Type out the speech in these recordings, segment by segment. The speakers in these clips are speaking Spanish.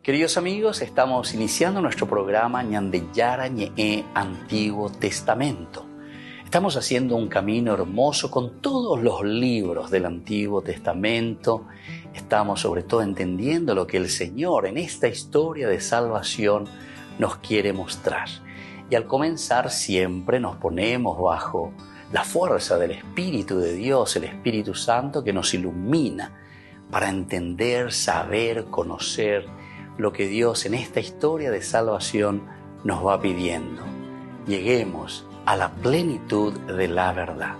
Queridos amigos, estamos iniciando nuestro programa Ñandeyara Ñe'e Antiguo Testamento. Estamos haciendo un camino hermoso con todos los libros del Antiguo Testamento. Estamos sobre todo entendiendo lo que el Señor en esta historia de salvación nos quiere mostrar. Y al comenzar siempre nos ponemos bajo la fuerza del Espíritu de Dios, el Espíritu Santo que nos ilumina para entender, saber, conocer lo que Dios en esta historia de salvación nos va pidiendo. Lleguemos a la plenitud de la verdad.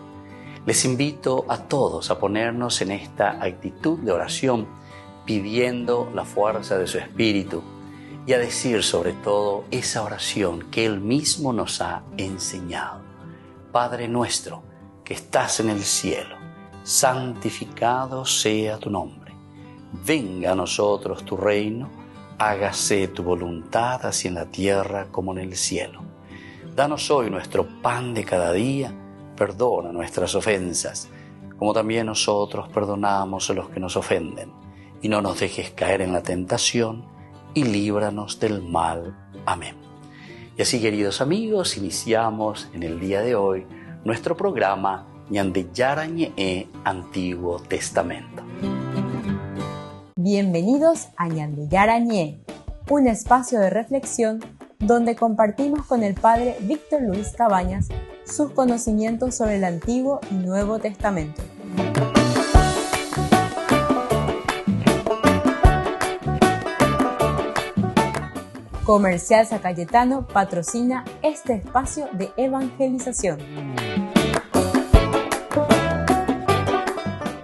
Les invito a todos a ponernos en esta actitud de oración, pidiendo la fuerza de su Espíritu y a decir sobre todo esa oración que Él mismo nos ha enseñado. Padre nuestro que estás en el cielo, santificado sea tu nombre. Venga a nosotros tu reino, hágase tu voluntad así en la tierra como en el cielo. Danos hoy nuestro pan de cada día, perdona nuestras ofensas, como también nosotros perdonamos a los que nos ofenden. Y no nos dejes caer en la tentación, y líbranos del mal. Amén. Y así, queridos amigos, iniciamos en el día de hoy nuestro programa Ñandeyara Ñe'e Antiguo Testamento. Bienvenidos a Ñandeyara Ñe'e, un espacio de reflexión donde compartimos con el Padre Víctor Luis Cabañas sus conocimientos sobre el Antiguo y Nuevo Testamento. Comercial San Cayetano patrocina este espacio de evangelización.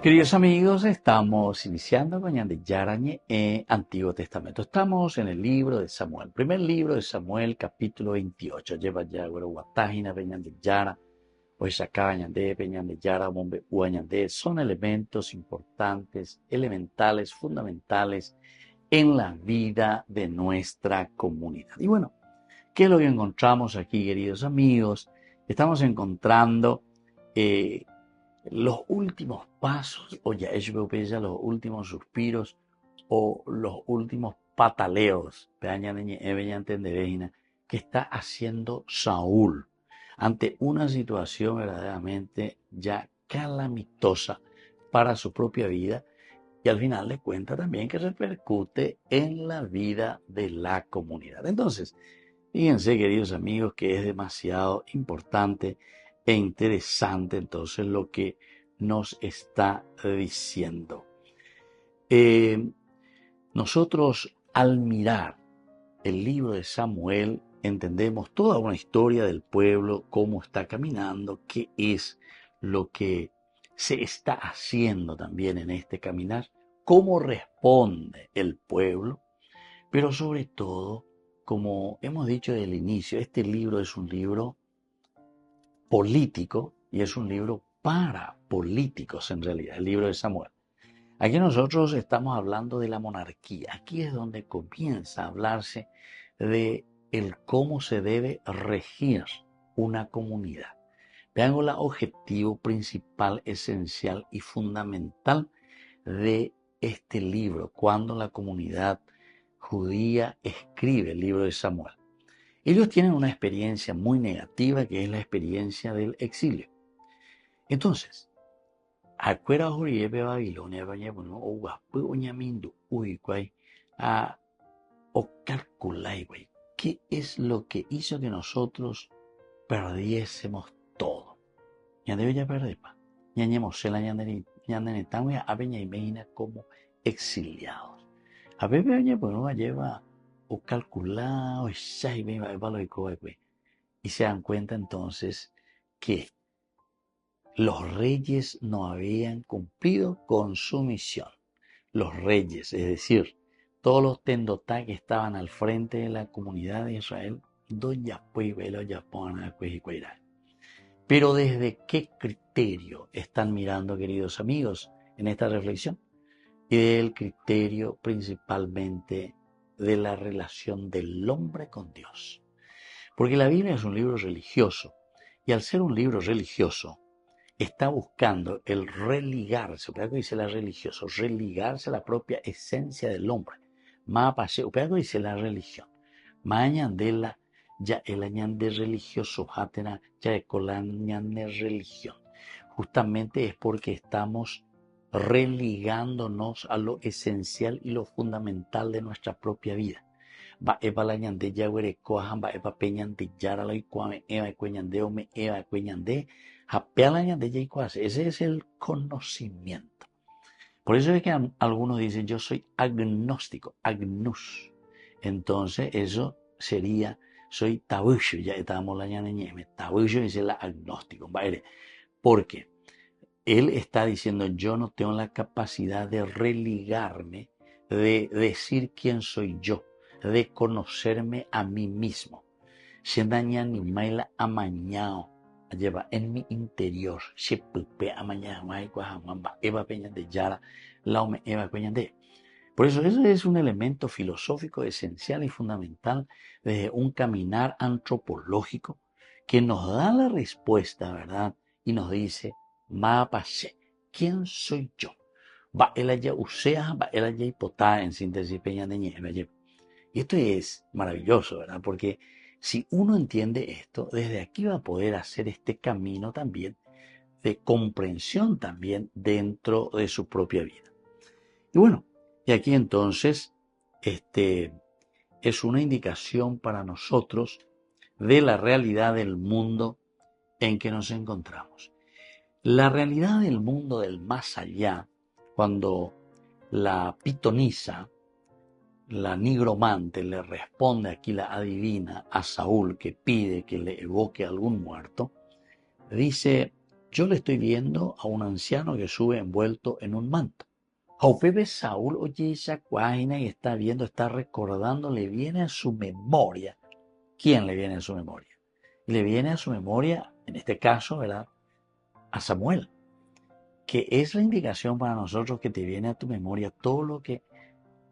Queridos amigos, estamos iniciando con Ñandeyara Ñe'e Antiguo Testamento. Estamos en el libro de Samuel, primer libro de Samuel, capítulo 28. Lleva ya Guatajína, Ñandeyara, Oaxaca, Ñandé, Ñandeyara, Bombe, Ñandé. Son elementos importantes, elementales, fundamentales en la vida de nuestra comunidad. Y bueno, ¿qué es lo que encontramos aquí, queridos amigos? Estamos encontrando los últimos pasos, o ya los últimos suspiros, o los últimos pataleos que está haciendo Saúl ante una situación verdaderamente ya calamitosa para su propia vida. Y al final le cuenta también que repercute en la vida de la comunidad. Entonces, fíjense, queridos amigos, que es demasiado importante e interesante entonces lo que nos está diciendo. Nosotros al mirar el libro de Samuel entendemos toda una historia del pueblo, cómo está caminando, qué es lo que se está haciendo también en este caminar, cómo responde el pueblo, pero sobre todo, como hemos dicho desde el inicio, este libro es un libro político y es un libro para políticos en realidad, el libro de Samuel. Aquí nosotros estamos hablando de la monarquía. Aquí es donde comienza a hablarse de el cómo se debe regir una comunidad. Vean el objetivo principal, esencial y fundamental de este libro, cuando la comunidad judía escribe el libro de Samuel. Ellos tienen una experiencia muy negativa, que es la experiencia del exilio. Entonces, acuera Joriebe Babilonia, bueno, o guapo oñamindu, uy, guay, o calculay, güey, ¿qué es lo que hizo que nosotros perdiésemos todo? Ya debe ya perder, pa. Ñañemos la ñandenetán, a veña imagina como exiliados. A veces oña, bueno, lleva o calculado, y se dan cuenta entonces que los reyes no habían cumplido con su misión. Los reyes, es decir, todos los tendotá que estaban al frente de la comunidad de Israel, pero ¿desde qué criterio están mirando, queridos amigos, en esta reflexión? Y del criterio principalmente de la relación del hombre con Dios. Porque la Biblia es un libro religioso, y al ser un libro religioso, está buscando el religarse, ¿verdad que dice la religioso? Religarse a la propia esencia del hombre, ma pasé, upea dice la religión. Ma ñandela, ya el añande religioso, hatena, ya de religión. Justamente es porque estamos religándonos a lo esencial y lo fundamental de nuestra propia vida. Va eva la ñande yaguere coajan, va eva peñande yara la icuame, eva cueñande ome, eva cueñande, japea la ñande yaicuase. Ese es el conocimiento. Por eso es que algunos dicen, yo soy agnóstico, agnus. Entonces eso sería, soy tabusho, ya estábamos la ñaneñeme, tabusho dice el agnóstico, ¿vale? Porque él está diciendo, yo no tengo la capacidad de religarme, de decir quién soy yo, de conocerme a mí mismo. Siendaña ni maila amañado, lleva en mi interior, se pupe amañado, eva peña de yara, laume eva peña de. Por eso es un elemento filosófico esencial y fundamental de un caminar antropológico que nos da la respuesta, ¿verdad? Y nos dice, ma pasé, ¿quién soy yo? Va el allá usea, va el allá hipotá, en síntesis peña de ñeve. Y esto es maravilloso, ¿verdad? Porque si uno entiende esto, desde aquí va a poder hacer este camino también de comprensión también dentro de su propia vida. Y bueno, y aquí entonces es una indicación para nosotros de la realidad del mundo en que nos encontramos. La realidad del mundo del más allá, cuando la pitonisa, la nigromante, le responde aquí la adivina a Saúl que pide que le evoque a algún muerto, dice, yo le estoy viendo a un anciano que sube envuelto en un manto. Jaupepe Saúl oye esa página y está viendo, está recordando, le viene a su memoria. ¿Quién le viene a su memoria? Le viene a su memoria, en este caso, ¿verdad?, a Samuel, que es la indicación para nosotros que te viene a tu memoria todo lo que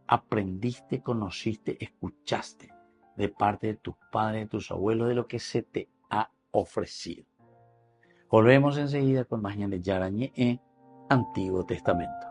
aprendiste, conociste, escuchaste de parte de tus padres, de tus abuelos, de lo que se te ha ofrecido. Volvemos enseguida con más de Yarañé en Antiguo Testamento.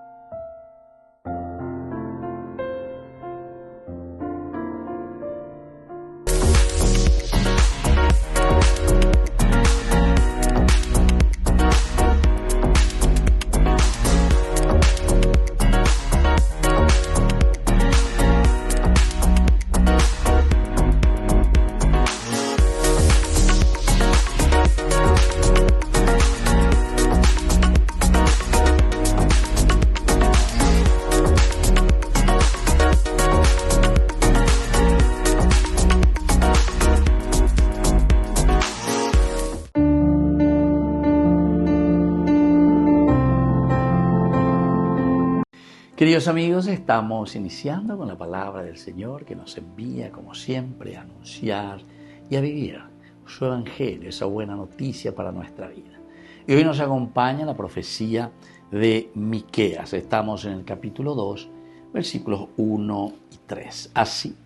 Queridos amigos, estamos iniciando con la palabra del Señor que nos envía, como siempre, a anunciar y a vivir su evangelio, esa buena noticia para nuestra vida. Y hoy nos acompaña la profecía de Miqueas. Estamos en el capítulo 2, versículos 1 y 3. Así,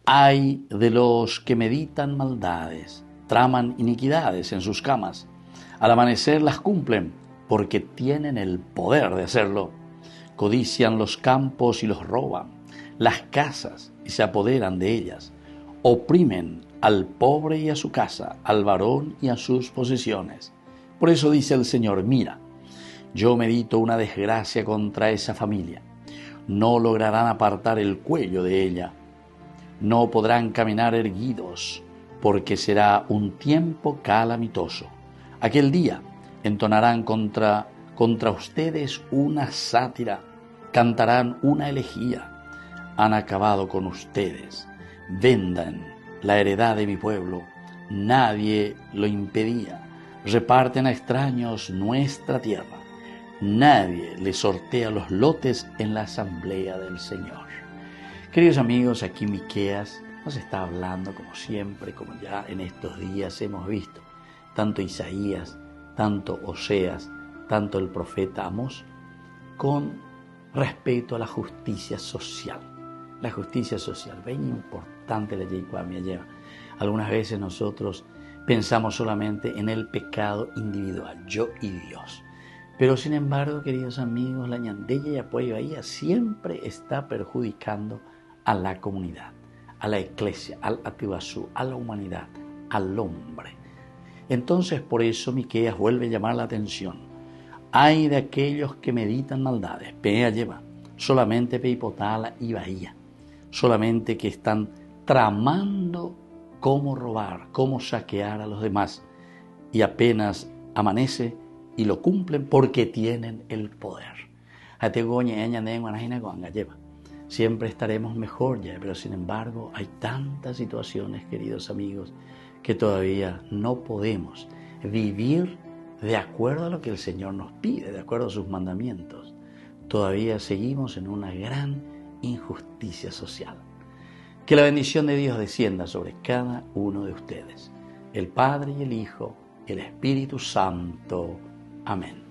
ay de los que meditan maldades, traman iniquidades en sus camas. Al amanecer las cumplen porque tienen el poder de hacerlo. Codician los campos y los roban, las casas y se apoderan de ellas. Oprimen al pobre y a su casa, al varón y a sus posesiones. Por eso dice el Señor, mira, yo medito una desgracia contra esa familia. No lograrán apartar el cuello de ella. No podrán caminar erguidos, porque será un tiempo calamitoso. Aquel día entonarán contra ustedes una sátira, cantarán una elegía. Han acabado con ustedes. Vendan la heredad de mi pueblo. Nadie lo impedía. Reparten a extraños nuestra tierra. Nadie les sortea los lotes en la asamblea del Señor. Queridos amigos, aquí Miqueas nos está hablando como siempre, como ya en estos días hemos visto, tanto Isaías, tanto Oseas, tanto el profeta Amós, con respecto a la justicia social. La justicia social, bien importante la Yeicuamia lleva. Algunas veces nosotros pensamos solamente en el pecado individual, yo y Dios. Pero sin embargo, queridos amigos, la ñandella y apoyo ahí siempre está perjudicando a la comunidad, a la iglesia, al Atibasú, a la humanidad, al hombre. Entonces por eso Miqueas vuelve a llamar la atención. Hay de aquellos que meditan maldades, pea lleva, solamente peipotala y bahía, solamente que están tramando cómo robar, cómo saquear a los demás, y apenas amanece y lo cumplen porque tienen el poder. Siempre estaremos mejor ya, pero sin embargo hay tantas situaciones, queridos amigos, que todavía no podemos vivir de acuerdo a lo que el Señor nos pide, de acuerdo a sus mandamientos. Todavía seguimos en una gran injusticia social. Que la bendición de Dios descienda sobre cada uno de ustedes, el Padre y el Hijo y el Espíritu Santo. Amén.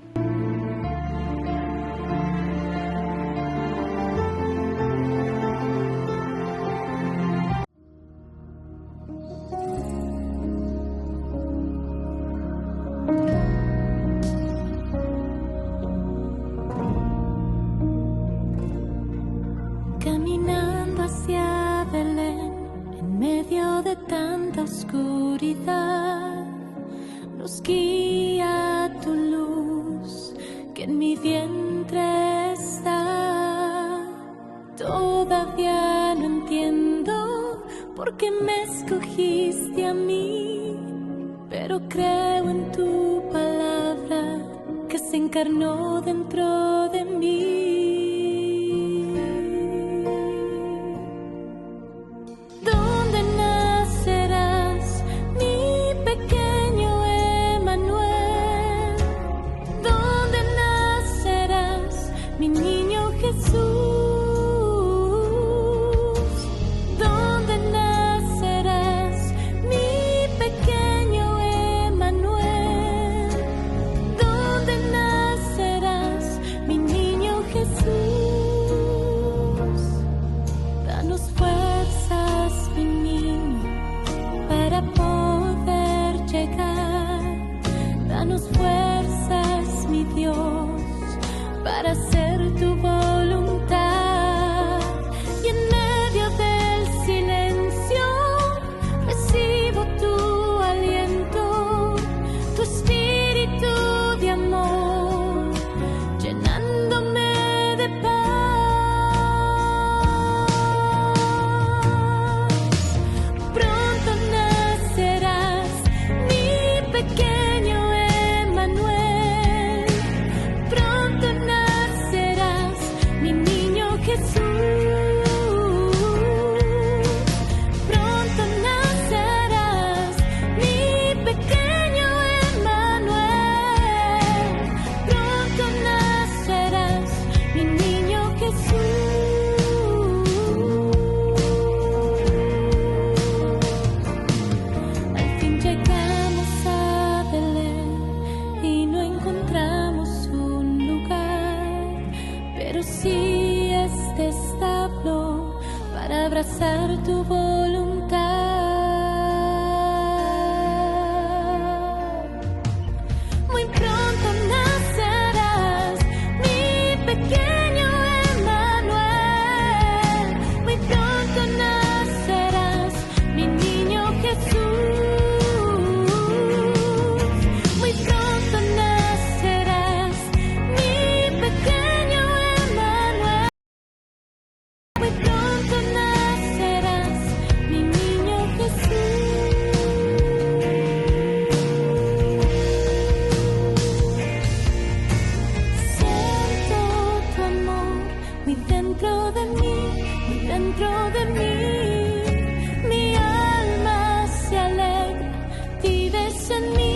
Caminando hacia Belén, en medio de tanta oscuridad, nos guía tu luz, que en mi vientre está. Todavía no entiendo por qué me escogiste a mí, pero creo en tu palabra que se encarnó dentro de mí. Para hacer tu voluntad, y en medio del silencio recibo tu aliento, tu espíritu de amor, llenándome de paz. Pronto nacerás, mi pequeño Emmanuel. Pronto nacerás, mi niño Jesús. Pronto nacerás, mi pequeño Emmanuel. Pronto nacerás, mi niño Jesús. Al fin llegamos a Belén y no encontramos un lugar, pero sí este establo para abrazar tu voluntad. Muy pronto nacerás, mi pequeño Emmanuel. Muy pronto nacerás, mi niño Jesús. Muy pronto nacerás, mi pequeño Emmanuel. Muy pronto nacerás, mi niño Jesús. Siento tu amor muy dentro de mí, muy dentro de mí. Mi alma se alegra, vives en mí,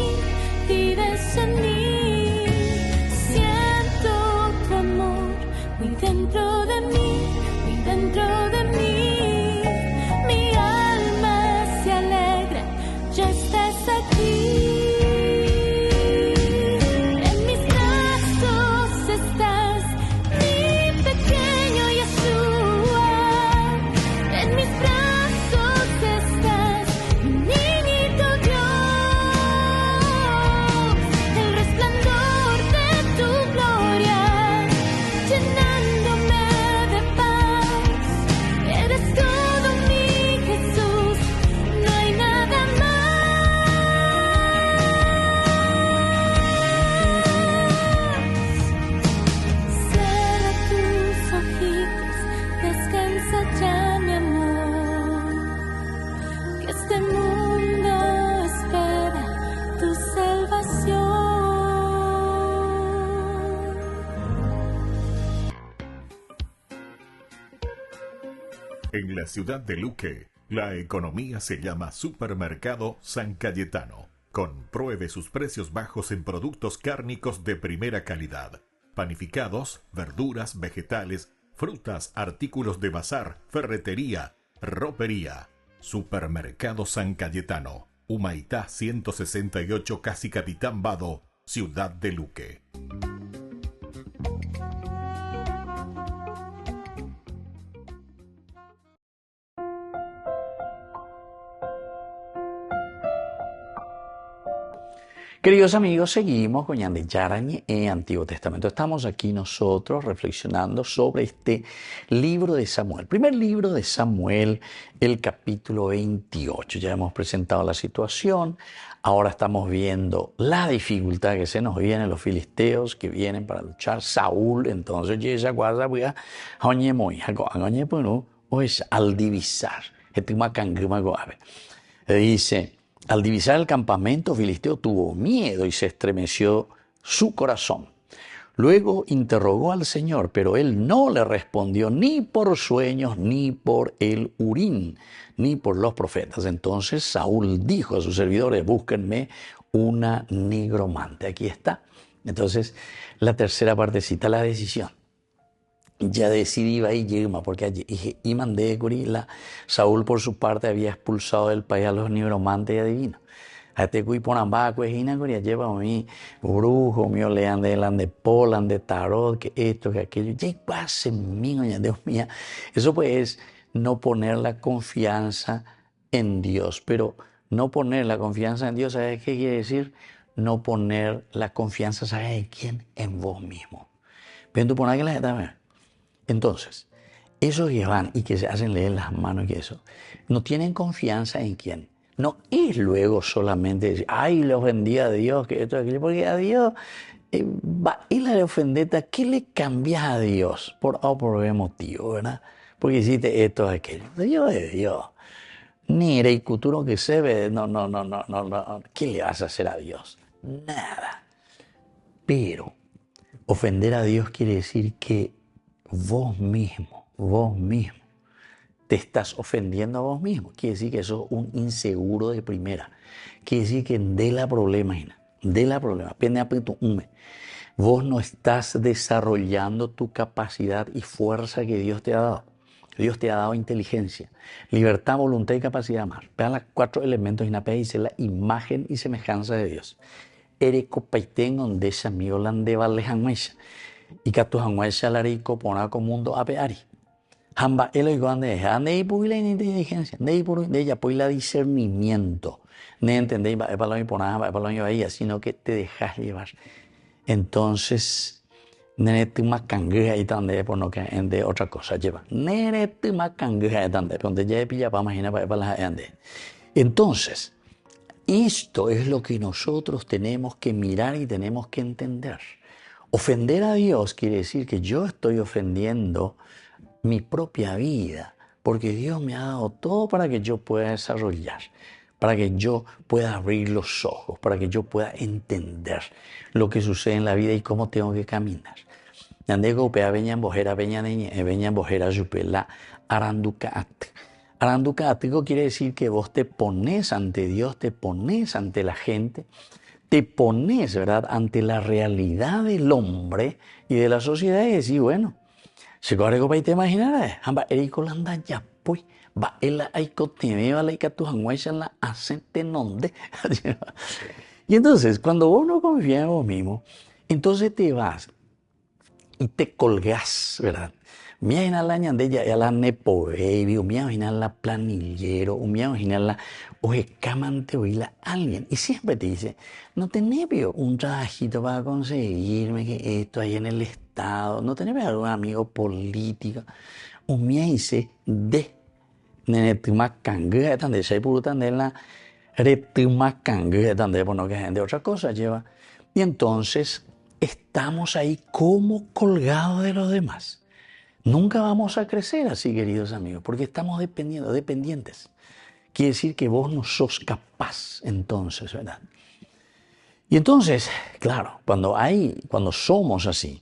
vives en mí. Siento tu amor muy dentro de mí, muy dentro de mí. Mi alma se alegra, ya estás aquí. En mis brazos estás, mi pequeño Yeshua. En la ciudad de Luque, la economía se llama Supermercado San Cayetano. Compruebe sus precios bajos en productos cárnicos de primera calidad. Panificados, verduras, vegetales, frutas, artículos de bazar, ferretería, ropería. Supermercado San Cayetano, Humaitá 168, Casi Capitán Vado, ciudad de Luque. Queridos amigos, seguimos con Ñande Yarañe Antiguo Testamento. Estamos aquí nosotros reflexionando sobre este libro de Samuel. Primer libro de Samuel, el capítulo 28. Ya hemos presentado la situación. Ahora estamos viendo la dificultad que se nos viene, los filisteos que vienen para luchar. Saúl, entonces, al divisar, dice: al divisar el campamento filisteo tuvo miedo y se estremeció su corazón. Luego interrogó al Señor, pero él no le respondió ni por sueños, ni por el Urín, ni por los profetas. Entonces Saúl dijo a sus servidores: búsquenme una nigromante. Aquí está. Entonces, la tercera partecita, la decisión. Ya decidí y Yigma, porque allí y mandé Curila. Saúl, por su parte, había expulsado del país a los nigromantes y adivinos. A este cui ponamba, cuejina, Curia lleva a mí, brujo mío, lean de polan, de tarot, que esto, que aquello. Ya pase, mío, Dios mío. Eso pues es no poner la confianza en Dios. Pero no poner la confianza en Dios, ¿sabes qué quiere decir? No poner la confianza, ¿sabes en quién? En vos mismo. Ven tú poner que la gente. Entonces, esos que van y que se hacen leer las manos y eso, no tienen confianza en quién. No es luego solamente decir: ay, le ofendí a Dios, que esto, aquello, porque a Dios, y la ofendeta, ¿qué le cambias a Dios? Por A o por B motivo, ¿verdad? Porque hiciste esto, aquello. Dios es Dios. Ni era el futuro que se ve, no. ¿Qué le vas a hacer a Dios? Nada. Pero ofender a Dios quiere decir que vos mismo, te estás ofendiendo a vos mismo. Quiere decir que sos un inseguro de primera. Quiere decir que vos no estás desarrollando tu capacidad y fuerza que Dios te ha dado. Dios te ha dado inteligencia, libertad, voluntad y capacidad de amar. Vean los 4 elementos y dice la imagen y semejanza de Dios. Erecopaiten donde ese amigo lande vale janguesha. Y que tu janguesha la rico pona como mundo apeari. Hamba elo ande y por la inteligencia, de ella por la discernimiento. No entendéis para lo poner para lo ahí, sino que te dejas llevar. Entonces, nene tu macangre ahí donde por no que de otra cosa lleva. Nene tu macangre ahí donde ya pilla para imaginar para la ande. Entonces, esto es lo que nosotros tenemos que mirar y tenemos que entender. Ofender a Dios quiere decir que yo estoy ofendiendo mi propia vida, porque Dios me ha dado todo para que yo pueda desarrollar, para que yo pueda abrir los ojos, para que yo pueda entender lo que sucede en la vida y cómo tengo que caminar. Aranducático quiere decir que vos te pones ante Dios, te pones ante la gente, te pones, ¿verdad?, ante la realidad del hombre y de la sociedad y decís: bueno, si corrego para te imaginar, hamba eriko landa ya pues va el aiko te va la tu hanguesha la hacente nonde. Y entonces, cuando vos no confías en vos mismo, entonces te vas y te colgás, ¿verdad? Mía en la ñandella ya la nepo baby, o mía en la planillero, o mía en la ojecamante o la alguien. Y siempre te dice: no tenés un trabajito para conseguirme que esto ahí en el Estado, no tenés algún amigo político. O mía dice de nenetuma cangre, tan de purutan de la retuma cangre, tan de bueno que gente otra cosa lleva. Y entonces estamos ahí como colgados de los demás. Nunca vamos a crecer así, queridos amigos, porque estamos dependientes. Quiere decir que vos no sos capaz, entonces, ¿verdad? Y entonces, claro, cuando somos así,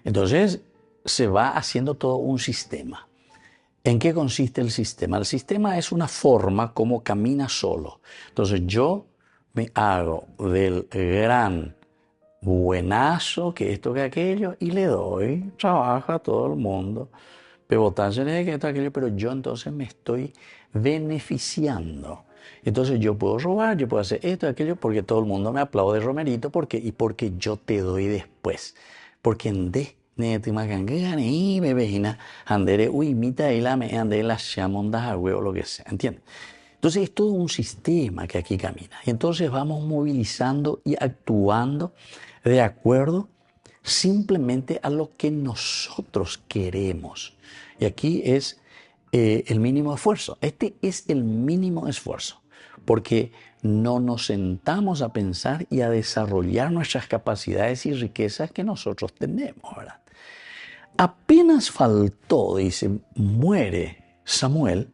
entonces se va haciendo todo un sistema. ¿En qué consiste el sistema? El sistema es una forma como camina solo. Entonces yo me hago del gran buenazo, que esto, que aquello, y le doy trabajo a todo el mundo. Pebotándole que esto, aquello, pero yo entonces me estoy beneficiando. Entonces yo puedo robar, yo puedo hacer esto, aquello, porque todo el mundo me aplaude, Romerito, y porque yo te doy después. Porque en de o lo que sea, ¿entiendes? Entonces es todo un sistema que aquí camina. Y entonces vamos movilizando y actuando de acuerdo simplemente a lo que nosotros queremos. Y aquí es el mínimo esfuerzo. Este es el mínimo esfuerzo, porque no nos sentamos a pensar y a desarrollar nuestras capacidades y riquezas que nosotros tenemos, ¿verdad? Apenas faltó, dice, muere Samuel,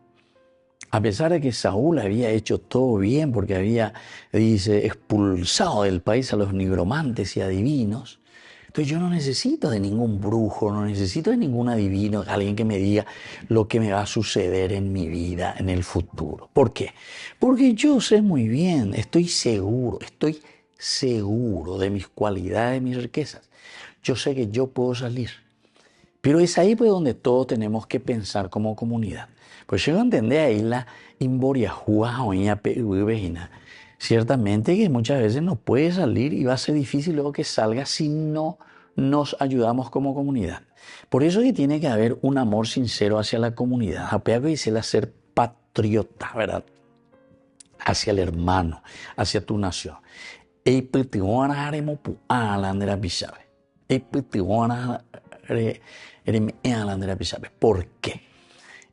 a pesar de que Saúl había hecho todo bien porque había, dice, expulsado del país a los nigromantes y adivinos. Entonces yo no necesito de ningún brujo, no necesito de ningún adivino, alguien que me diga lo que me va a suceder en mi vida, en el futuro. ¿Por qué? Porque yo sé muy bien, estoy seguro de mis cualidades, de mis riquezas. Yo sé que yo puedo salir. Pero es ahí pues donde todos tenemos que pensar como comunidad. Pues yo entendí ahí la imboriajúa o vecina. Ciertamente que muchas veces no puede salir y va a ser difícil luego que salga si no nos ayudamos como comunidad. Por eso que tiene que haber un amor sincero hacia la comunidad. Apea que dice el ser patriota, ¿verdad? Hacia el hermano, hacia tu nación. ¿Por qué?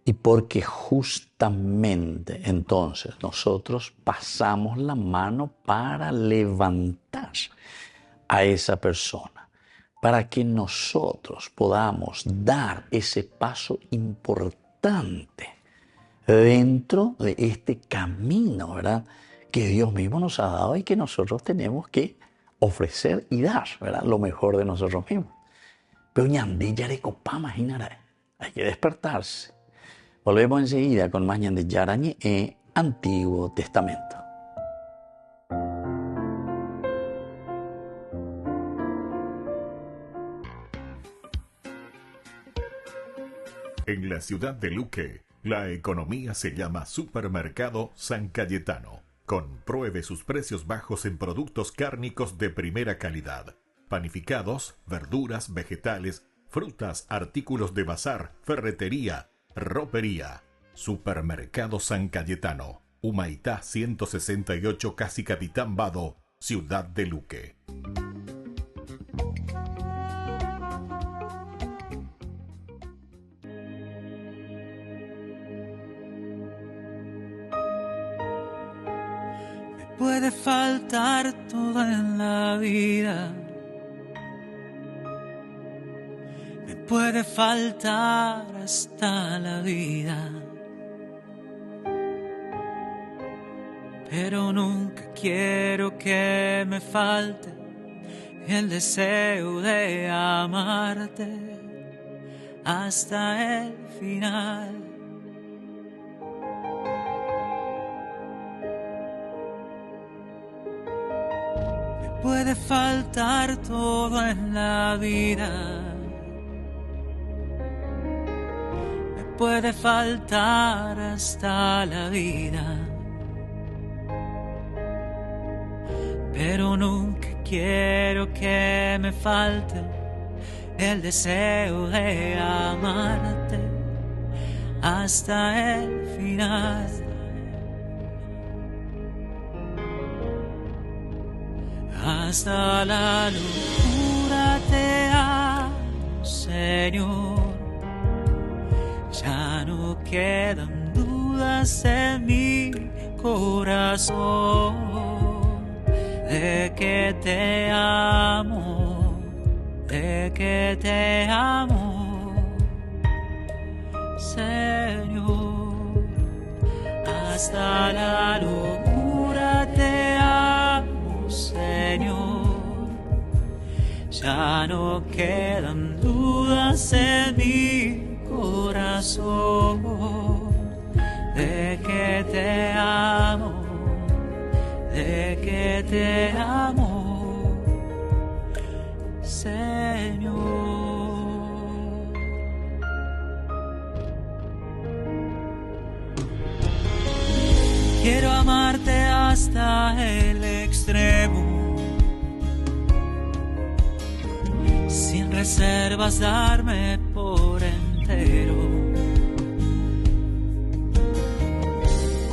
Y porque justamente entonces nosotros pasamos la mano para levantar a esa persona, para que nosotros podamos dar ese paso importante dentro de este camino, ¿verdad?, que Dios mismo nos ha dado y que nosotros tenemos que ofrecer y dar, ¿verdad?, lo mejor de nosotros mismos. Pero ñandé ya de copa, imaginará. Hay que despertarse. Volvemos enseguida con más ñandé yarañe en Antiguo Testamento. En la ciudad de Luque, la economía se llama Supermercado San Cayetano. Compruebe sus precios bajos en productos cárnicos de primera calidad. Panificados, verduras, vegetales, frutas, artículos de bazar, ferretería, ropería. Supermercado San Cayetano, Humaitá 168, Casi Capitán Vado, Ciudad de Luque. Me puede faltar todo en la vida. Puede faltar hasta la vida, pero nunca quiero que me falte el deseo de amarte hasta el final. Me puede faltar todo en la vida. Puede faltar hasta la vida, pero nunca quiero que me falte el deseo de amarte hasta el final. Hasta la locura te amo, Señor. Ya no quedan dudas en mi corazón de que te amo, Señor. Hasta la locura te amo, Señor. Ya no quedan dudas en mi corazón corazón de que te amo, de que te amo, Señor. Quiero amarte hasta el extremo, sin reservas darme por entero,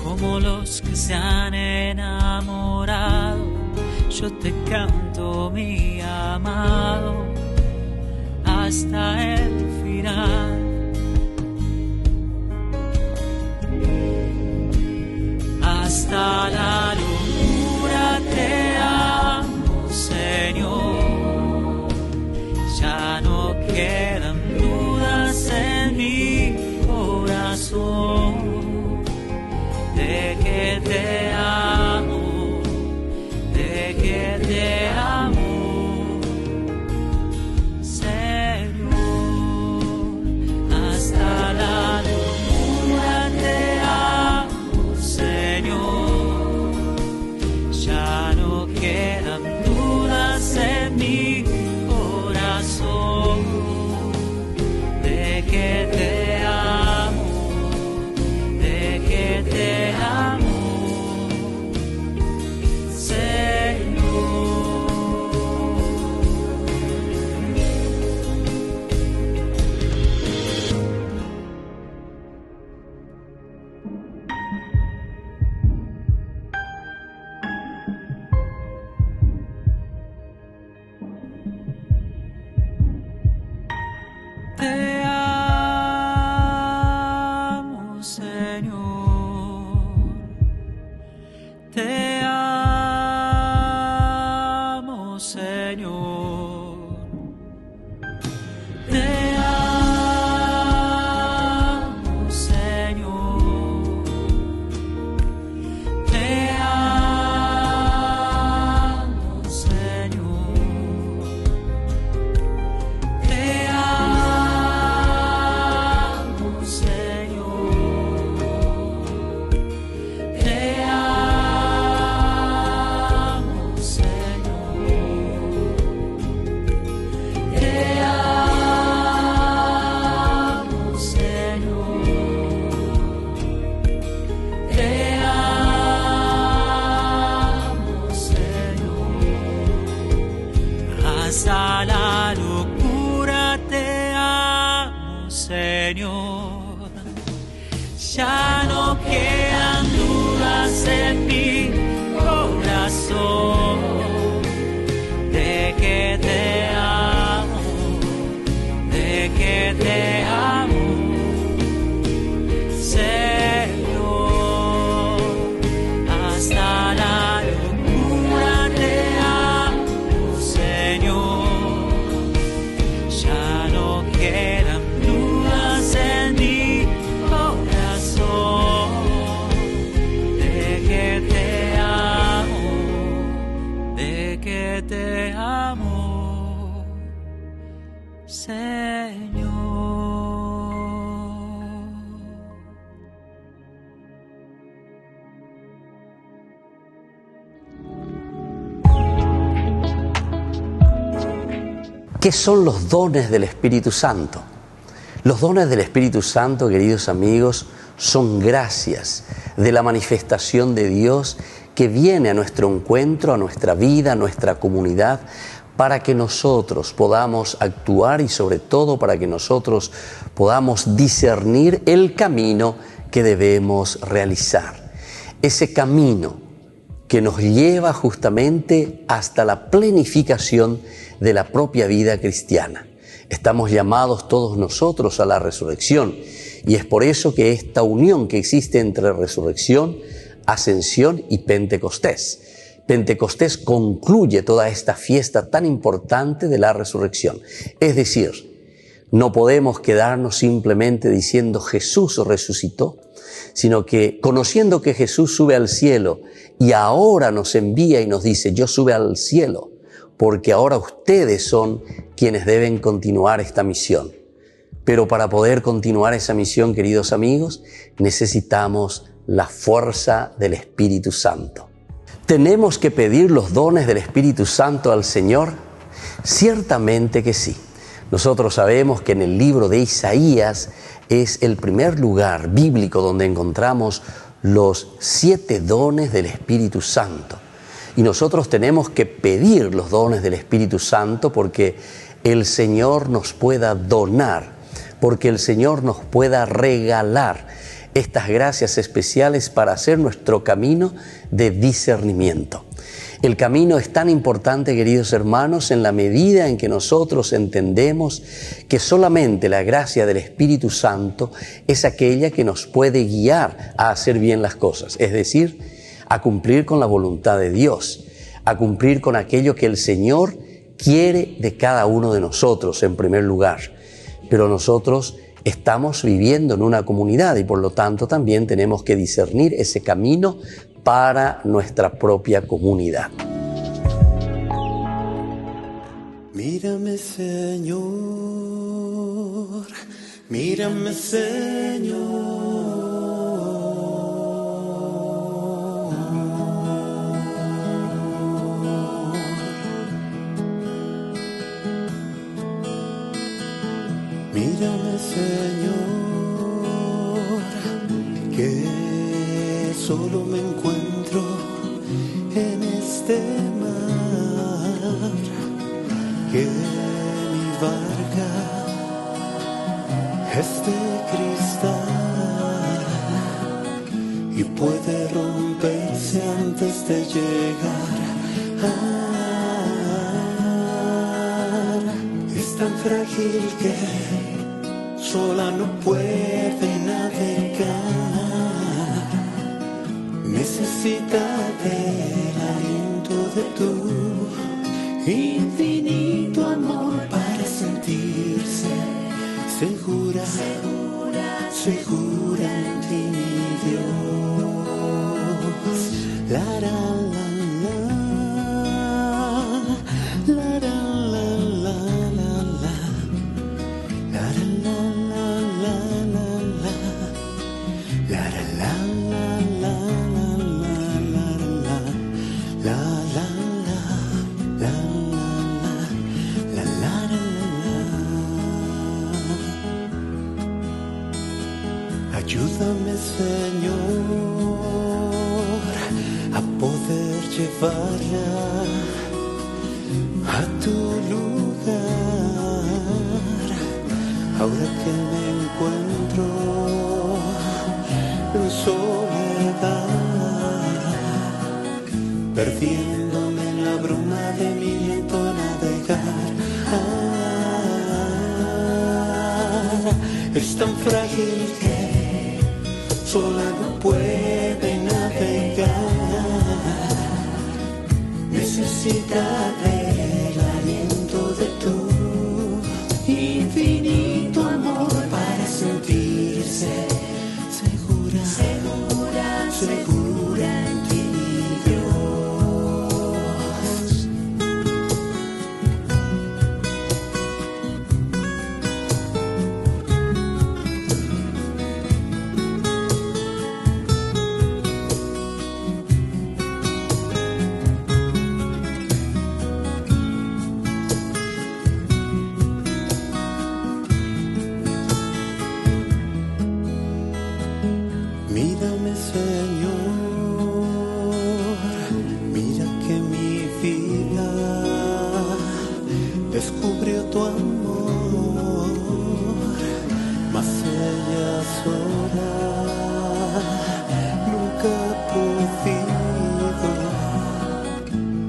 como los que se han enamorado. Yo te canto, mi amado, hasta el final. Hasta la locura te amo, Señor. Ya no quedan dudas en mi corazón de que te amo, de que te amo, Señor. Hasta la locura te amo, Señor. Ya no quedan dudas en mi corazón de que te amo, de que te amo, Señor. Te amo, Señor. Te amo, Señor. Te amo, Señor. Te amo, Señor. Te amo, Señor. Te amo, Señor. Te amo, Señor. Te amo, Señor. Hasta la locura te amo, Señor. Ya no quedan dudas en mi corazón de que te amo, de que te amo, Señor. Hasta la locura te amo, Señor. Ya no quedan dudas en mi corazón de que te amo, de que te amo, Señor. ¿Qué son los dones del Espíritu Santo? Los dones del Espíritu Santo, queridos amigos, son gracias de la manifestación de Dios que viene a nuestro encuentro, a nuestra vida, a nuestra comunidad, para que nosotros podamos actuar y sobre todo para que nosotros podamos discernir el camino que debemos realizar. Ese camino que nos lleva justamente hasta la plenificación de la propia vida cristiana. Estamos llamados todos nosotros a la resurrección y es por eso que esta unión que existe entre resurrección, ascensión y Pentecostés. Pentecostés concluye toda esta fiesta tan importante de la resurrección. Es decir, no podemos quedarnos simplemente diciendo Jesús resucitó, sino que conociendo que Jesús sube al cielo y ahora nos envía y nos dice yo sube al cielo, porque ahora ustedes son quienes deben continuar esta misión. Pero para poder continuar esa misión, queridos amigos, necesitamos la fuerza del Espíritu Santo. ¿Tenemos que pedir los dones del Espíritu Santo al Señor? Ciertamente que sí. Nosotros sabemos que en el libro de Isaías es el primer lugar bíblico donde encontramos los 7 dones del Espíritu Santo. Y nosotros tenemos que pedir los dones del Espíritu Santo porque el Señor nos pueda donar, porque el Señor nos pueda regalar estas gracias especiales para hacer nuestro camino de discernimiento. El camino es tan importante, queridos hermanos, en la medida en que nosotros entendemos que solamente la gracia del Espíritu Santo es aquella que nos puede guiar a hacer bien las cosas, es decir, a cumplir con la voluntad de Dios, a cumplir con aquello que el Señor quiere de cada uno de nosotros en primer lugar. Pero nosotros estamos viviendo en una comunidad y por lo tanto también tenemos que discernir ese camino para nuestra propia comunidad. Mírame, Señor, mírame, Señor. Mírame, Señor, que solo me encuentro en este mar, que mi barca es de cristal y puede romperse antes de llegar. Es tan frágil que sola no puede navegar. Necesita del aliento de tu infinito amor para sentirse segura, segura en ti, mi Dios. La, la, la, la, la, la, la, la, la, la. La la la la la la la la la la la. Ayúdame, Señor, a poder llevarla a tu lugar. Ahora que me encuentro en soledad, perdiéndome en la bruma de mi lento navegar. Es tan frágil que sola no puede navegar. Necesita del aliento de tu infinito amor para sentirse segura, segura, segura en ti, Dios. Mírame, Señor, mira que mi vida descubrió tu amor, mas ella sola nunca ha podido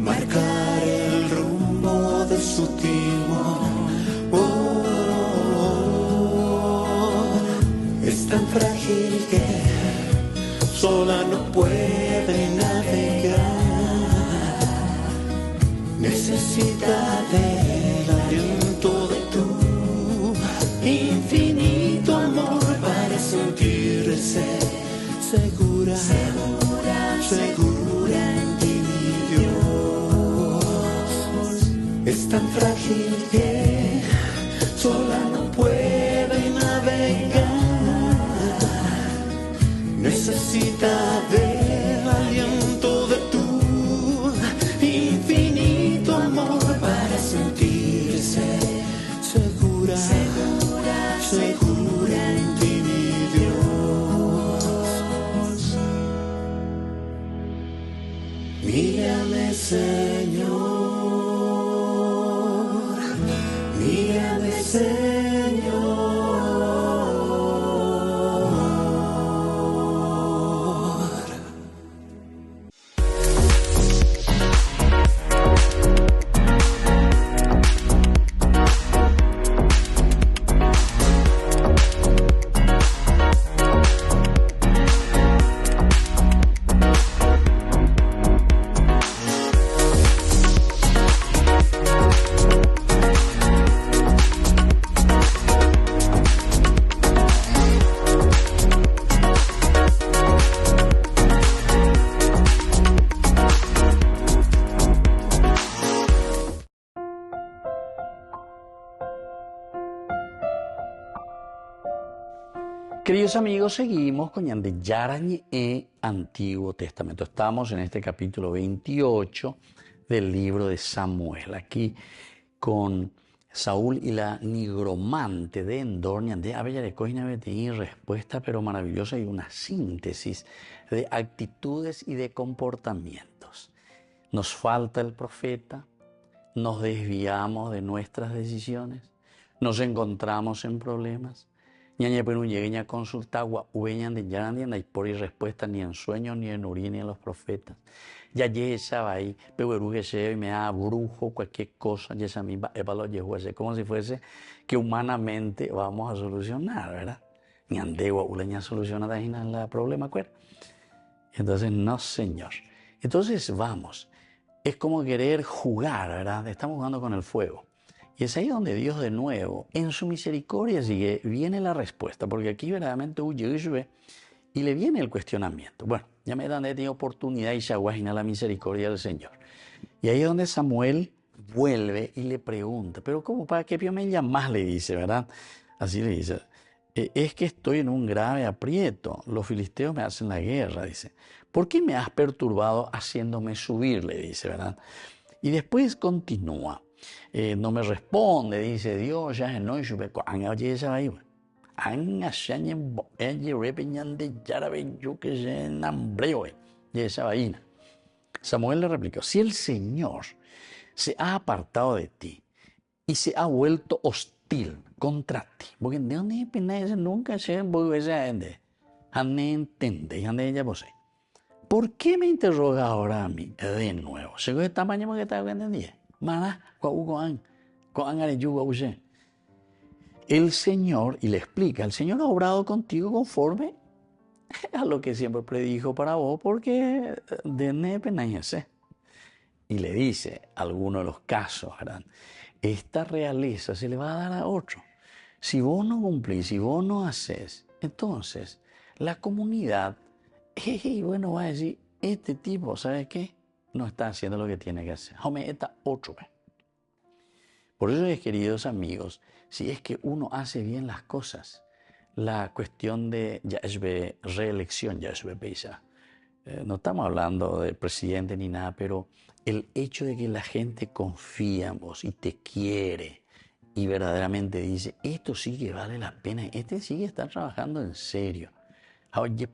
marcar el rumbo de su timón. Es tan frágil que sola no puede navegar. Necesita del aliento de tu infinito amor para sentirse segura, segura, segura en ti, Dios. Es tan frágil que sola no puede necesita del aliento de tu infinito amor para sentirse segura, segura en ti, mi Dios. Mírame, Señor, mírame, Señor. Queridos amigos, seguimos con Ñandeyara Ñe'e, Antiguo Testamento. Estamos en este capítulo 28 del libro de Samuel. Aquí con Saúl y la nigromante de Endor, Ñande Abellarecoina Betí, respuesta pero maravillosa y una síntesis de actitudes y de comportamientos. Nos falta el profeta, nos desviamos de nuestras decisiones, nos encontramos en problemas. Ñaña pero llegueña consultagua, uveñan de yarandi, no hay por y respuesta ni en sueños, ni en urín, ni en los profetas. Ya estaba ahí, pero que se me da brujo, cualquier cosa, ya esa misma, lo llegó a ser como si fuese que humanamente vamos a solucionar, ¿verdad? Ñandegua, uleña soluciona el problema, ¿acuerdas? Entonces, no, señor. Entonces, vamos, es como querer jugar, ¿verdad? Estamos jugando con el fuego. Y es ahí donde Dios de nuevo, en su misericordia, viene la respuesta, porque aquí verdaderamente huye y le viene el cuestionamiento. Bueno, ya me dan de oportunidad y se aguajina la misericordia del Señor. Y ahí es donde Samuel vuelve y le pregunta, pero ¿cómo? ¿Para qué me llamas? Le dice, ¿verdad? Así le dice, es que estoy en un grave aprieto, los filisteos me hacen la guerra, dice. ¿Por qué me has perturbado haciéndome subir? Le dice, ¿verdad? Y después continúa. No me responde, dice Dios, ya no es Samuel le replicó, si el Señor se ha apartado de ti y se ha vuelto hostil contra ti, porque de dónde nunca se entiende, ¿por qué me interroga ahora a mí de nuevo? Según esta mañana que está entendiendo. El Señor, y le explica, el Señor ha obrado contigo conforme a lo que siempre predijo para vos, porque y le dice algunos de los casos, ¿verdad? Esta realeza se le va a dar a otro. Si vos no cumplís, si vos no haces, entonces la comunidad, bueno, va a decir, este tipo, ¿sabes qué? No está haciendo lo que tiene que hacer. Está otro. Por eso, queridos amigos, si es que uno hace bien las cosas, la cuestión de reelección, no estamos hablando de presidente ni nada, pero el hecho de que la gente confía en vos y te quiere y verdaderamente dice, esto sí que vale la pena, este sí que está trabajando en serio. Oye,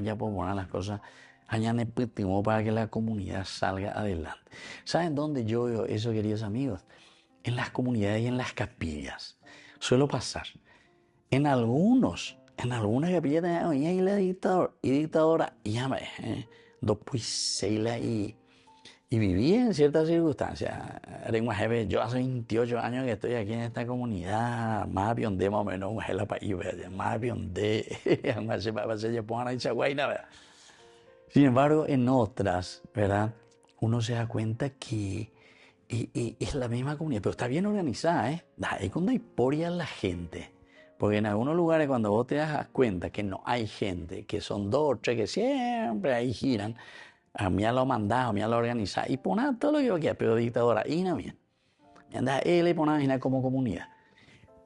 ya puedo poner las cosas para que la comunidad salga adelante. ¿Saben dónde yo veo eso, queridos amigos? En las comunidades y en las capillas. Suelo pasar. En algunas capillas hay la dictadora, y viví en ciertas circunstancias. Yo hace 28 años que estoy aquí en esta comunidad, más bien de más o menos, más bien de, sin embargo, en otras, ¿verdad? Uno se da cuenta que es la misma comunidad, pero está bien organizada, ¿eh? Es cuando hay poria la gente. Porque en algunos lugares, cuando vos te das cuenta que no hay gente, que son dos o tres que siempre ahí giran, a mí ya lo mandado, a mí ya lo organizado, y poner todo lo que yo quiera, pero dictadora, y no bien. Y anda él y poner como comunidad.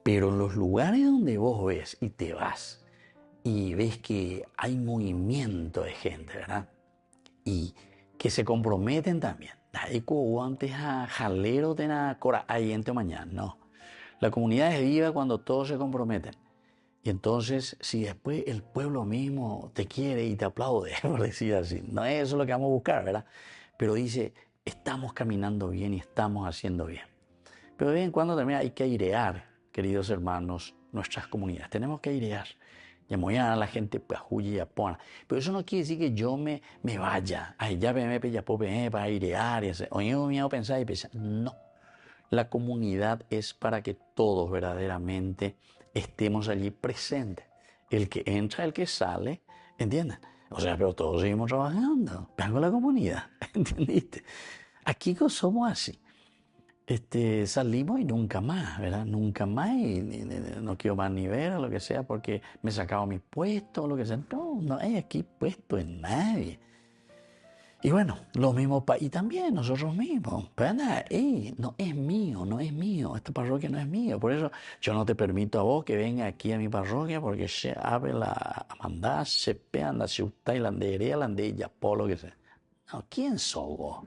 Pero en los lugares donde vos ves y te vas, y ves que hay movimiento de gente, ¿verdad? Y que se comprometen también. Ahí como antes a jalero de la cora ahí mañana, no. La comunidad es viva cuando todos se comprometen. Y entonces, si después el pueblo mismo te quiere y te aplaude, por decir así, no es eso lo que vamos a buscar, ¿verdad? Pero dice, estamos caminando bien y estamos haciendo bien. Pero de vez en cuando también hay que airear, queridos hermanos, nuestras comunidades. Tenemos que airear. Ya mañana la gente pues huye y apona. Pero eso no quiere decir que yo me vaya. Ay, ya me para airear y hacer. Oye, me pensar y pensar. No. La comunidad es para que todos verdaderamente estemos allí presentes. El que entra, el que sale, ¿entienden? O sea, pero todos seguimos trabajando. Vean con la comunidad, ¿entendiste? Aquí somos así. Salimos y nunca más, ¿verdad? Nunca más y no quiero más ni ver o lo que sea porque me he sacado mi puesto o lo que sea. No hay aquí puesto en nadie. Y bueno, lo mismo y también nosotros mismos. ¿Verdad? No es mío, esta parroquia no es mío. Por eso yo no te permito a vos que venga aquí a mi parroquia porque se abre la mandá, se pean la ciudad y la anderea, la andella, por lo que sea. No, ¿quién sos vos?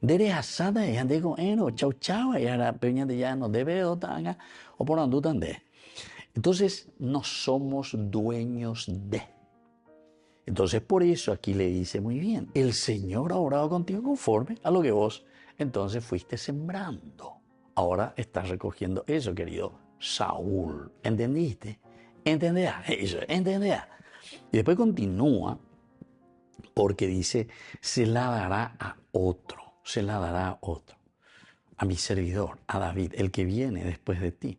Dere asada y ande con eno, chau, y ahora peña de ya no debe o tanga, o por andu tande. Entonces, no somos dueños de. Entonces, por eso aquí le dice muy bien, el Señor ha obrado contigo conforme a lo que vos entonces fuiste sembrando. Ahora estás recogiendo eso, querido Saúl. ¿Entendiste? ¿Entendés? Eso, ¿entendés? Y después continúa, porque dice, se la dará a otro. Se la dará a otro, a mi servidor, a David, el que viene después de ti.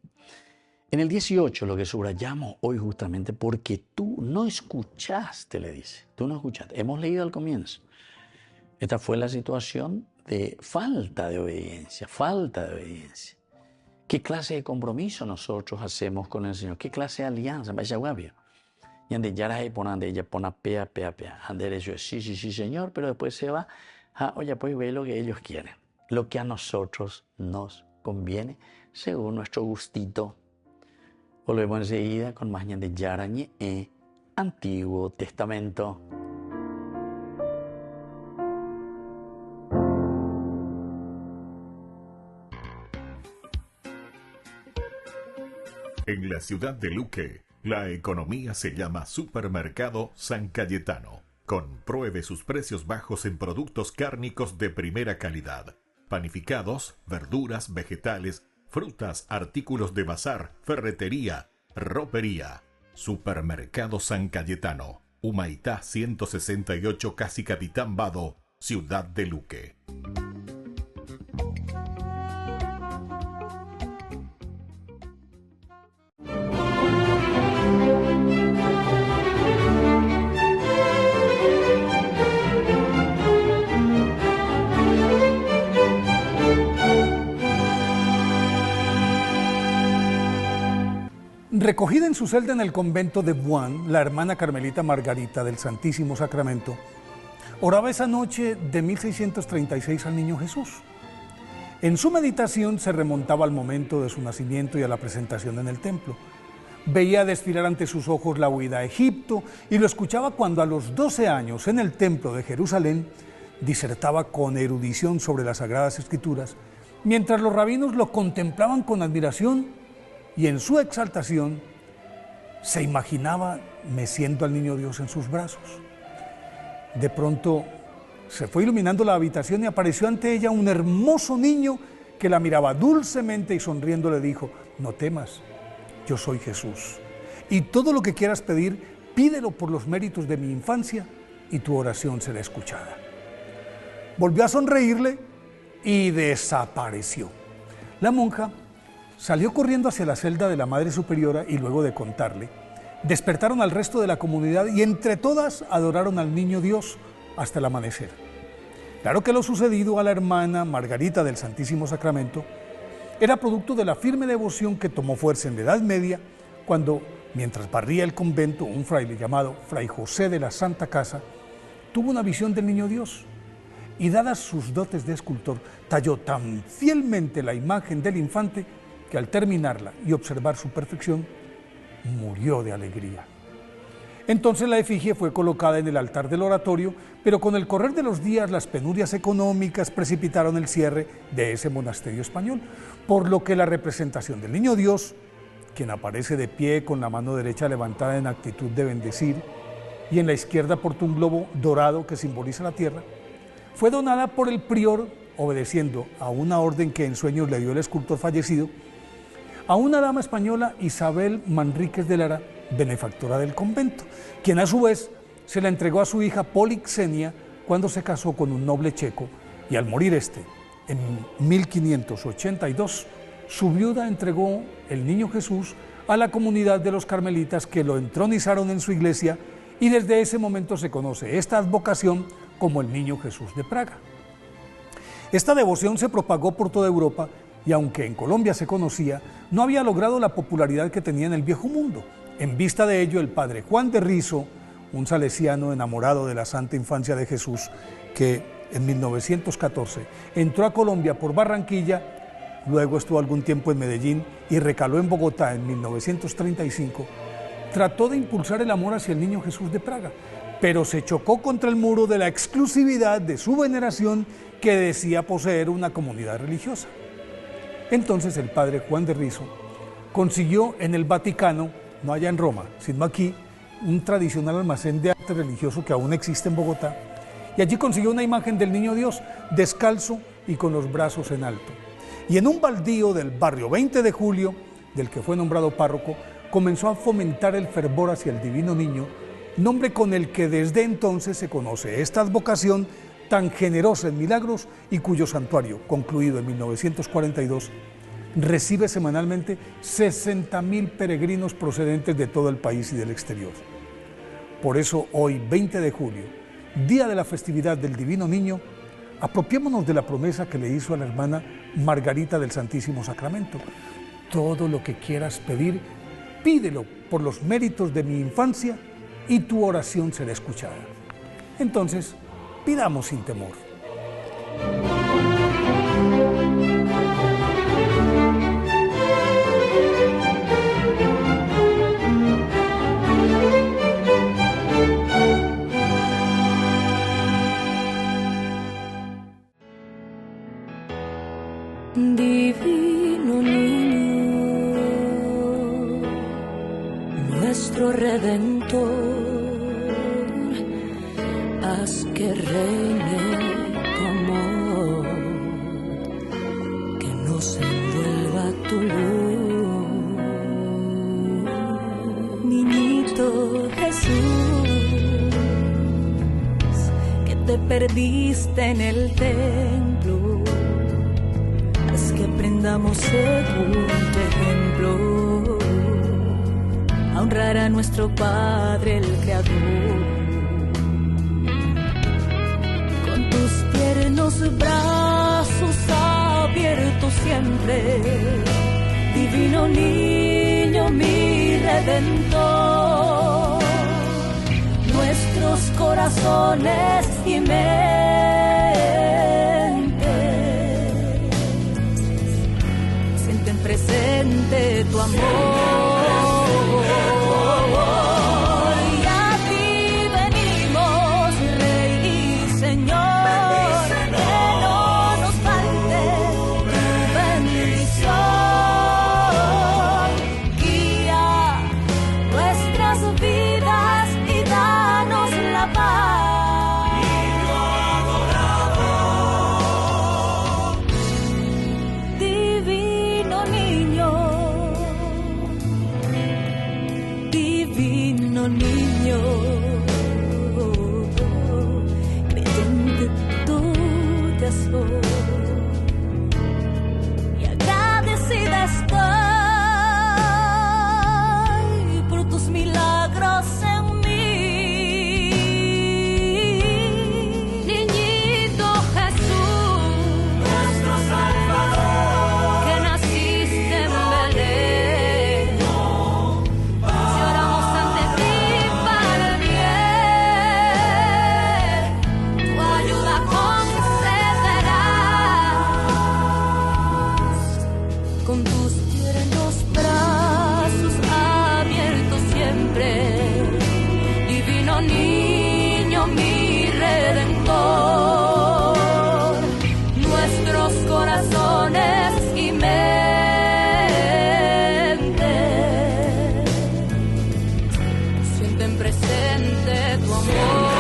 En el 18, lo que subrayamos hoy justamente, porque tú no escuchaste, le dice, tú no escuchaste. Hemos leído al comienzo. Esta fue la situación de falta de obediencia. ¿Qué clase de compromiso nosotros hacemos con el Señor? ¿Qué clase de alianza? Vaya guapio. Y ande ya la ponande, ella pone pea. Ande yo, sí, Señor, pero después se va. Oye, pues ve lo que ellos quieren, lo que a nosotros nos conviene, según nuestro gustito. Volvemos enseguida con más de Yarañe Antiguo Testamento. En la ciudad de Luque, la economía se llama Supermercado San Cayetano. Compruebe sus precios bajos en productos cárnicos de primera calidad. Panificados, verduras, vegetales, frutas, artículos de bazar, ferretería, ropería. Supermercado San Cayetano. Humaitá 168, Casi Capitán Vado, Ciudad de Luque. Recogida en su celda en el convento de Buan, la hermana carmelita Margarita del Santísimo Sacramento oraba esa noche de 1636 al Niño Jesús. En su meditación se remontaba al momento de su nacimiento y a la presentación en el templo. Veía desfilar ante sus ojos la huida a Egipto y lo escuchaba cuando a los 12 años en el templo de Jerusalén disertaba con erudición sobre las Sagradas Escrituras, mientras los rabinos lo contemplaban con admiración. Y en su exaltación se imaginaba meciendo al niño Dios en sus brazos. De pronto se fue iluminando la habitación y apareció ante ella un hermoso niño que la miraba dulcemente y sonriendo le dijo: no temas, yo soy Jesús. Y todo lo que quieras pedir, pídelo por los méritos de mi infancia y tu oración será escuchada. Volvió a sonreírle y desapareció. La monja salió corriendo hacia la celda de la Madre Superiora y luego de contarle, despertaron al resto de la comunidad y entre todas adoraron al Niño Dios hasta el amanecer. Claro que lo sucedido a la hermana Margarita del Santísimo Sacramento era producto de la firme devoción que tomó fuerza en la Edad Media cuando, mientras barría el convento, un fraile llamado Fray José de la Santa Casa tuvo una visión del Niño Dios y, dadas sus dotes de escultor, talló tan fielmente la imagen del infante que al terminarla y observar su perfección, murió de alegría. Entonces la efigie fue colocada en el altar del oratorio, pero con el correr de los días las penurias económicas precipitaron el cierre de ese monasterio español, por lo que la representación del Niño Dios, quien aparece de pie con la mano derecha levantada en actitud de bendecir y en la izquierda porta un globo dorado que simboliza la tierra, fue donada por el prior, obedeciendo a una orden que en sueños le dio el escultor fallecido, a una dama española, Isabel Manríquez de Lara, benefactora del convento, quien a su vez se la entregó a su hija Polixenia cuando se casó con un noble checo, y al morir este, en 1582, su viuda entregó el niño Jesús a la comunidad de los carmelitas, que lo entronizaron en su iglesia, y desde ese momento se conoce esta advocación como el Niño Jesús de Praga. Esta devoción se propagó por toda Europa y aunque en Colombia se conocía, no había logrado la popularidad que tenía en el Viejo Mundo. En vista de ello, el padre Juan de Rizo, un salesiano enamorado de la Santa Infancia de Jesús, que en 1914 entró a Colombia por Barranquilla, luego estuvo algún tiempo en Medellín y recaló en Bogotá en 1935, trató de impulsar el amor hacia el Niño Jesús de Praga, pero se chocó contra el muro de la exclusividad de su veneración, que decía poseer una comunidad religiosa. Entonces el padre Juan de Rizo consiguió en el Vaticano, no allá en Roma, sino aquí, un tradicional almacén de arte religioso que aún existe en Bogotá, y allí consiguió una imagen del Niño Dios descalzo y con los brazos en alto. Y en un baldío del barrio 20 de Julio, del que fue nombrado párroco, comenzó a fomentar el fervor hacia el Divino Niño, nombre con el que desde entonces se conoce esta advocación tan generosa en milagros y cuyo santuario, concluido en 1942, recibe semanalmente 60.000 peregrinos procedentes de todo el país y del exterior. Por eso hoy, 20 de julio, día de la festividad del Divino Niño, apropiémonos de la promesa que le hizo a la hermana Margarita del Santísimo Sacramento. Todo lo que quieras pedir, pídelo por los méritos de mi infancia y tu oración será escuchada. Entonces, pidamos sin temor. Divino Niño, nuestro Redentor, haz que reine tu amor, que nos envuelva tu luz. Niñito Jesús, que te perdiste en el templo, haz que aprendamos según tu ejemplo a honrar a nuestro Padre el Creador. Con tus tiernos brazos abiertos siempre, Divino Niño, mi Redentor, nuestros corazones y presente tu amor, y a ti venimos, Rey y Señor, que no nos falte tu bendición, guía nuestras vidas y danos la paz. mi Redentor, nuestros corazones y mentes sienten presente tu amor.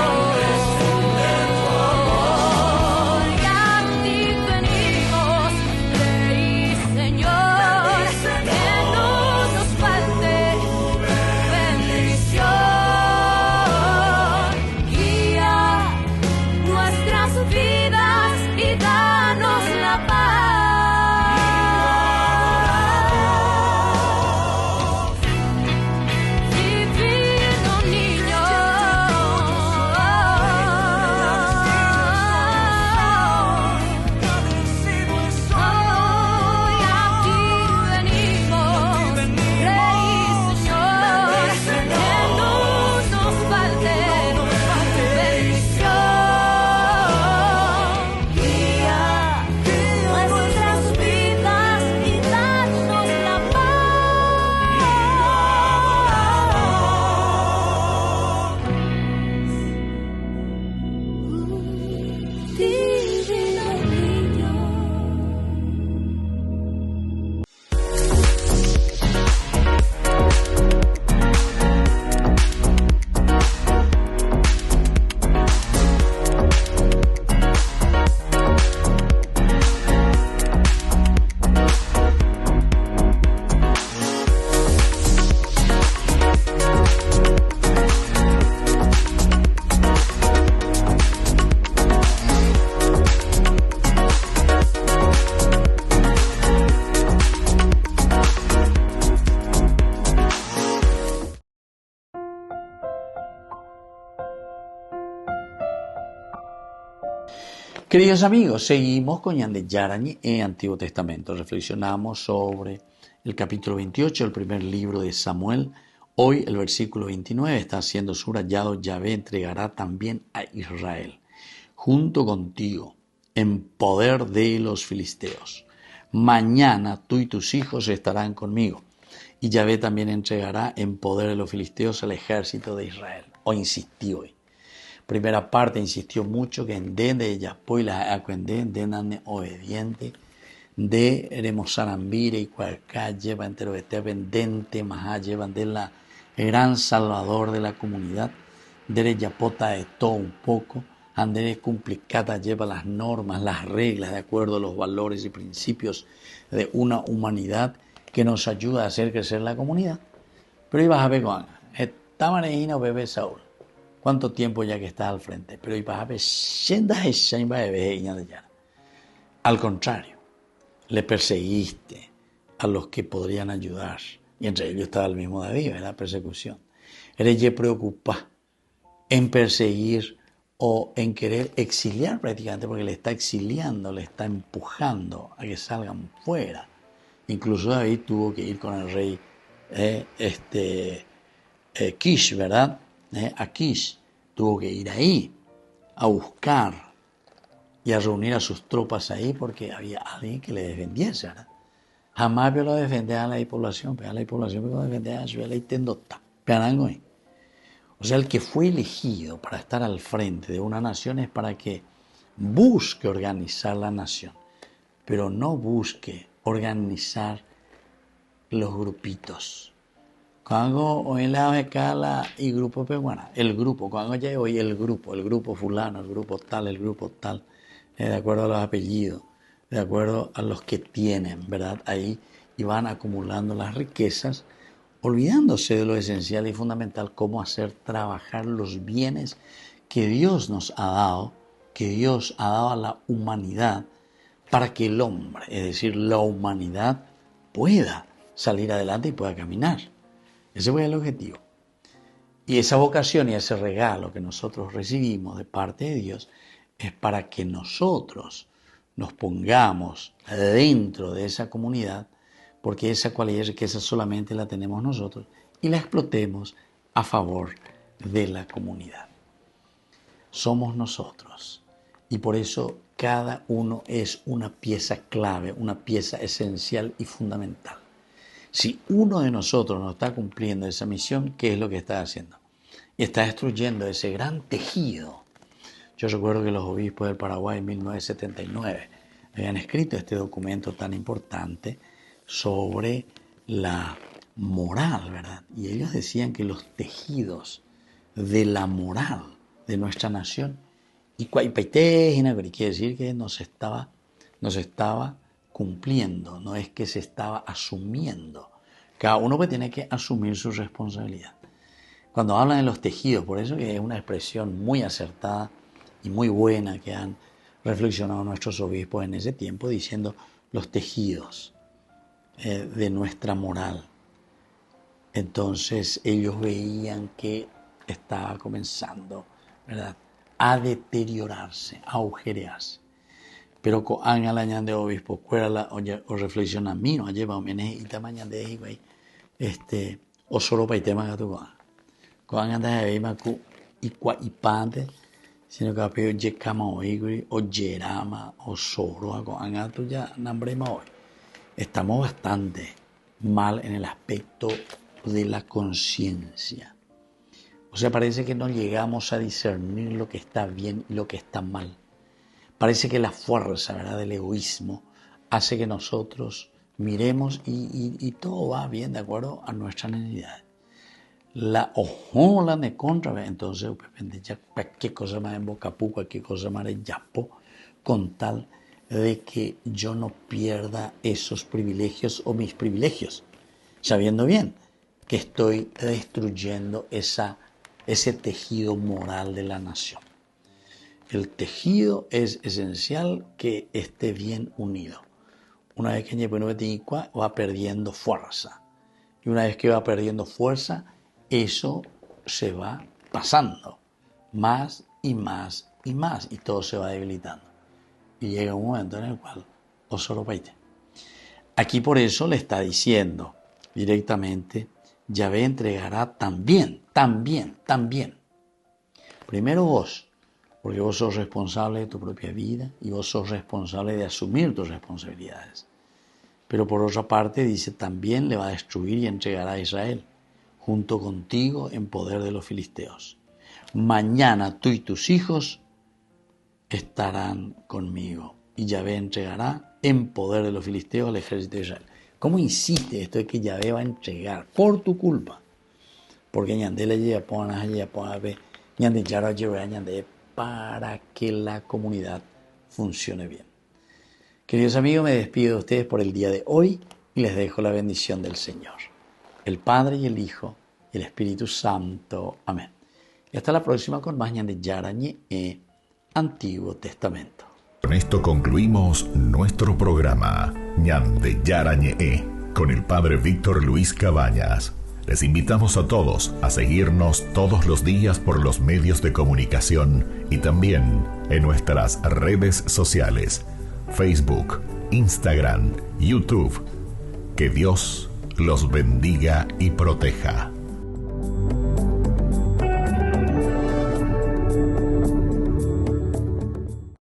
Queridos amigos, seguimos con Ñande Yarañe en Antiguo Testamento. Reflexionamos sobre el capítulo 28 del primer libro de Samuel. Hoy el versículo 29 está siendo subrayado: Yahvé entregará también a Israel junto contigo en poder de los filisteos. Mañana tú y tus hijos estarán conmigo, y Yahvé también entregará en poder de los filisteos al ejército de Israel. Hoy insistí hoy. Primera parte insistió mucho que en den de Yapoy la acuenden denan obediente de remozarambire y cualca lleva entero este pendente más llevan de la gran salvador de la comunidad de Yapota de todo un poco andere complicada lleva las normas, las reglas de acuerdo a los valores y principios de una humanidad que nos ayuda a hacer crecer la comunidad. Pero ibas a ver con esta manera bebé Saúl. ¿Cuánto tiempo ya que estás al frente? Pero al contrario, le perseguiste a los que podrían ayudar. Y entre ellos estaba el mismo David, la persecución. Eres preocupado en perseguir o en querer exiliar prácticamente, porque le está exiliando, le está empujando a que salgan fuera. Incluso David tuvo que ir con el rey Kish, ¿verdad? Akish tuvo que ir ahí a buscar y a reunir a sus tropas ahí porque había alguien que le defendiese, ¿verdad? Jamás vio lo defender a la población, pero a la población lo defender a su ley tendota, o sea, el que fue elegido para estar al frente de una nación es para que busque organizar la nación, pero no busque organizar los grupitos. Cuando hoy la escala y grupo peruana, el grupo, cuando ya hoy el grupo fulano, el grupo tal, de acuerdo a los apellidos, de acuerdo a los que tienen, ¿verdad? Ahí y van acumulando las riquezas, olvidándose de lo esencial y fundamental, cómo hacer trabajar los bienes que Dios nos ha dado, que Dios ha dado a la humanidad, para que el hombre, es decir, la humanidad, pueda salir adelante y pueda caminar. Ese fue el objetivo. Y esa vocación y ese regalo que nosotros recibimos de parte de Dios es para que nosotros nos pongamos dentro de esa comunidad, porque esa cualidad y riqueza solamente la tenemos nosotros, y la explotemos a favor de la comunidad. Somos nosotros, y por eso cada uno es una pieza clave, una pieza esencial y fundamental. Si uno de nosotros no está cumpliendo esa misión, ¿qué es lo que está haciendo? y está destruyendo ese gran tejido. Yo recuerdo que los obispos del Paraguay en 1979 habían escrito este documento tan importante sobre la moral, ¿verdad? Y ellos decían que los tejidos de la moral de nuestra nación, y quiere decir que no se estaba cumpliendo, no es que se estaba asumiendo. Cada uno pues tiene que asumir su responsabilidad. Cuando hablan de los tejidos, por eso que es una expresión muy acertada y muy buena que han reflexionado nuestros obispos en ese tiempo, diciendo los tejidos de nuestra moral. Entonces ellos veían que estaba comenzando, ¿verdad?, a deteriorarse, a agujerearse. Pero con la ñan de obispo, cuerda o reflexiona a mí, no lleva menes y tamaño de ahí, o solo para el tema que tú con anda de macu y pante, sino que apeo yekama o igri o yerama o soro con anga tú ya nambrema hoy. Estamos bastante mal en el aspecto de la conciencia. O sea, parece que no llegamos a discernir lo que está bien y lo que está mal. Parece que la fuerza, ¿verdad?, del egoísmo hace que nosotros miremos y todo va bien de acuerdo a nuestra necesidad. La ojola de contra, entonces, ya cualquier cosa más en bocapu, cualquier cosa más en yapo, con tal de que yo no pierda esos privilegios o mis privilegios, sabiendo bien que estoy destruyendo ese tejido moral de la nación. El tejido es esencial que esté bien unido. Una vez que va perdiendo fuerza. Y una vez que va perdiendo fuerza, eso se va pasando más y más y más. Y todo se va debilitando. Y llega un momento en el cual solo paite. Aquí por eso le está diciendo directamente, Yahvé entregará también. Primero vos, porque vos sos responsable de tu propia vida y vos sos responsable de asumir tus responsabilidades. Pero por otra parte dice, también le va a destruir y entregará a Israel, junto contigo en poder de los filisteos. Mañana tú y tus hijos estarán conmigo, y Yahvé entregará en poder de los filisteos al ejército de Israel. ¿Cómo insiste esto de que Yahvé va a entregar por tu culpa? Porque ñandele llega para que la comunidad funcione bien. Queridos amigos, me despido de ustedes por el día de hoy y les dejo la bendición del Señor, el Padre y el Hijo y el Espíritu Santo. Amén. Y hasta la próxima con más ñan de Yarañe Antiguo Testamento. Con esto concluimos nuestro programa ñan de Yarañe con el Padre Víctor Luis Cabañas. Les invitamos a todos a seguirnos todos los días por los medios de comunicación y también en nuestras redes sociales, Facebook, Instagram, YouTube. Que Dios los bendiga y proteja.